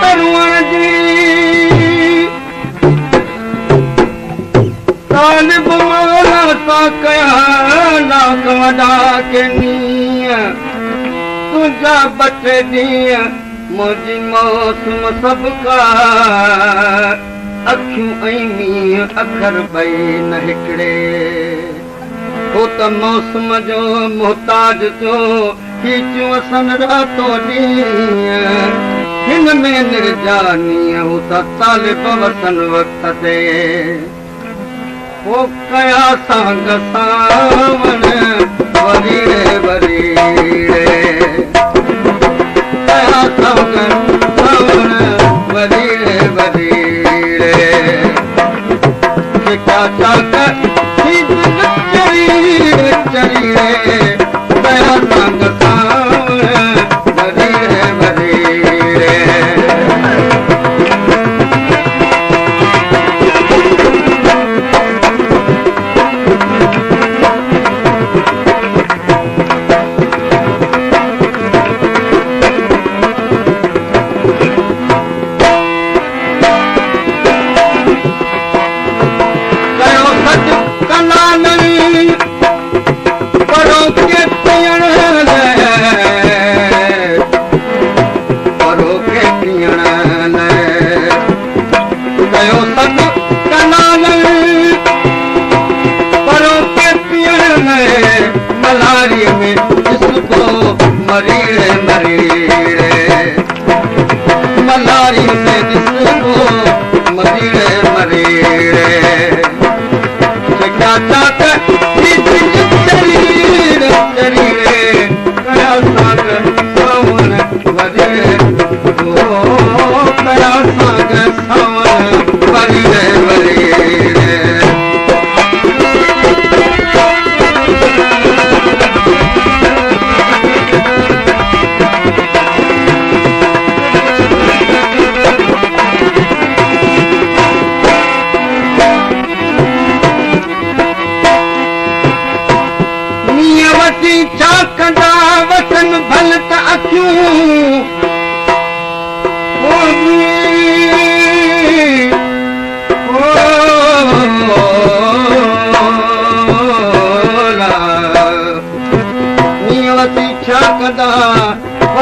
तरुण जी तालिब मौला सा कया लाख वॾा के नीअ तुंहिंजा बटे ॾींहं मुंहिंजी मौसम सभु का अखियूं ऐं मींहं अखर ॿई न हिकिड़े हो त मौसम जो मुहताज जो खीचियूं असन रातो ॾींहं हिन में निर्जानीअ हो त तालिब वसन वक़्त ते हो कया सांग सावण वरीड़े वरीड़े कया सांग सावण वरीड़े वरीड़े क्या चाक चरीड़े चरीड़े कया सांग सावण वरीड़े वरीड़े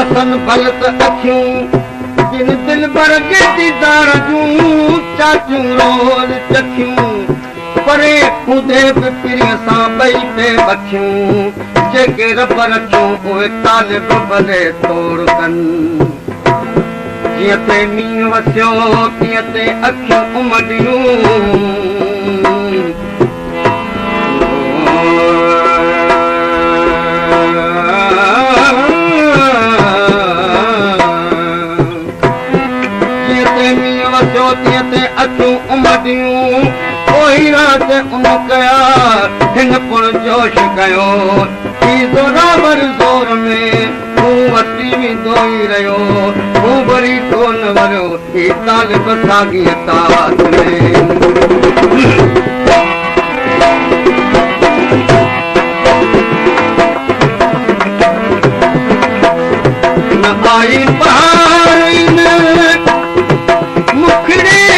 वसन भलत अखियूं जिन दिल भर के दीदार जूं चाचूं रोज़ चखियूं परे खुदे बि पिरीअ सां ॿई पे बखियूं जेके रब रखियूं उहे तालिब भले तोड़ कनि जीअं ते मींहुं वसियो तीअं ते अखियूं उमड़ियूं अखियूं उमड़ियूं पोइ राति उन कया हिन पुण जोश कयो ही ज़ोरावर ज़ोर में हू वसी वेंदो ई रहियो हू वरी तो न वरियो ही तालिब साॻीअ तात में न आई पहाड़ी में मुखड़े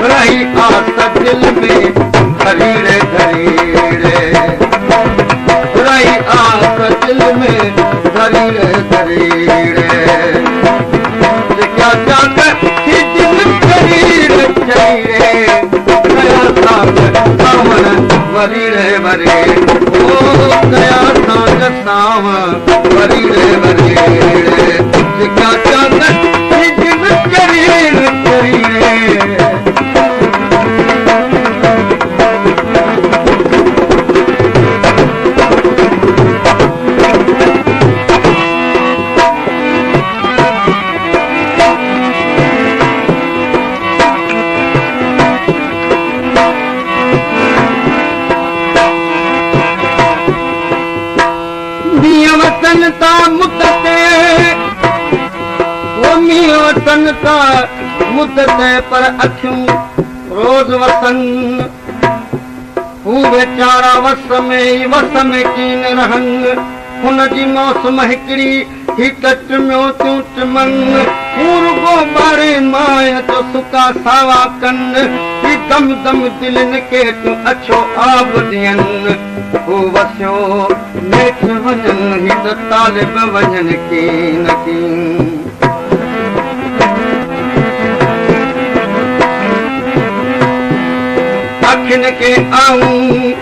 रही आस दिल में धरीड़े धरीड़े रही आस दिल में धरीड़े धरीड़े क्या जाकर दिल धरीड़े धरीड़े गया साग सावन वरीड़े वरे ओ गया साग सावन वरीड़े वरीड़े क्या जाकर दिल धरीड़े धरीड़े वतन ता मुद्दत पर अखियूं रोज़ वसन हू वेचारा वस में कीन रहनि हुनजी मौसम हिकिड़ी ही कट में तूं चमंग रुगो ॿारे माए जो सुका सावा कनि ही दम दम दिलनि खे तूं अछो आब ॾियनि हू वसियो नेठ वञनि ही त तालिब वञनि कीन कीन अखियुनि खे आऊं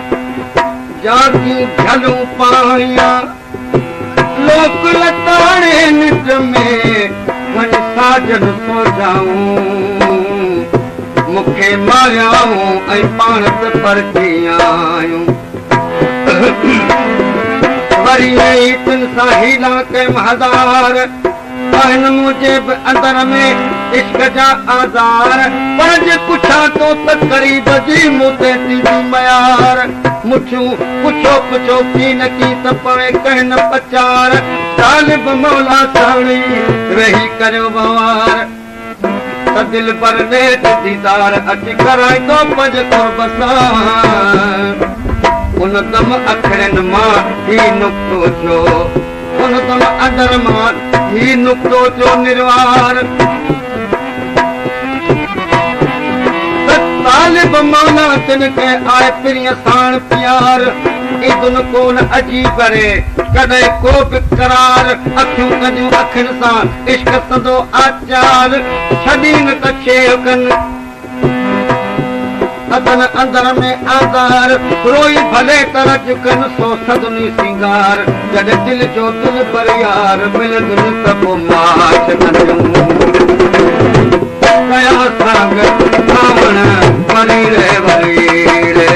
जागी झलूं पाया लोक लताड़े निट में वञ साजन सो जाऊं मूंखे मारियाऊं ऐं पाण त परती आयूं वरी तिन सां हीला कयमि हज़ार आहिनि मुंहिंजे बि अंदर में इश्क जा आज़ार पर जे पुछां तो त क़रीब जी मूं ते थींदी मयार मुठियूं पुछो पुछो की न की त पवे कहन पचार तालिब मौला साणी वेही करियो बवार त दिल पर नेठ दीदार अची कराईंदो पंज कुर्ब सां उन दम अखरनि मां ही नुक्तो थियो उन दम अंदर मां ही नुक्तो थियो निर्वार तालिब मौला तिन के आए पिरीअ साण प्यार इदुन कोन अजीब रे कॾहिं को बि करार अखियूं कदियूं अखियुनि सां इश्क सदो आचार छॾी न त शेव कनि अदन अंदर में आज़ार रोई भले तरज कनि सो सदनी सिंगार जॾहिं दिल जो दिल पर यार मिलंदुनि त पोइ माश कंदियूं कया साग सावण वरी रे वरी रे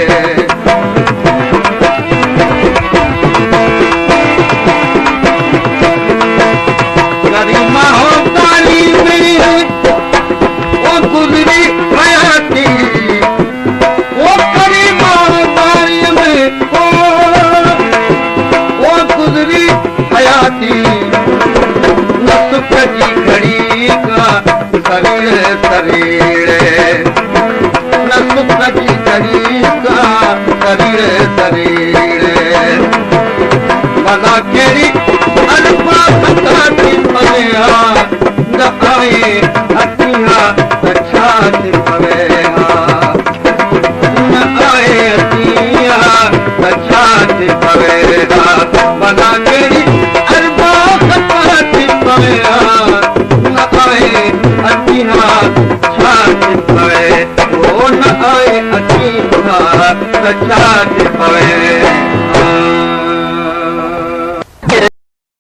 गरिमा हो ताली में ओ गुज़री हयाती ओ गरिमा ताली में ओ गुज़री हयाती न सुख जी घड़ी का शरीर शरीर न सुख जी घड़ी का शरीर शरीर भला कहिड़ी अल्फा पता थी पवे न आए अतिया त छा थी पवे न आए अतिया त छा थी पवे भला कहिड़ी अल्फा पता थी पवे न आए अतिया छा थी पवे न आए अतिया त छा थी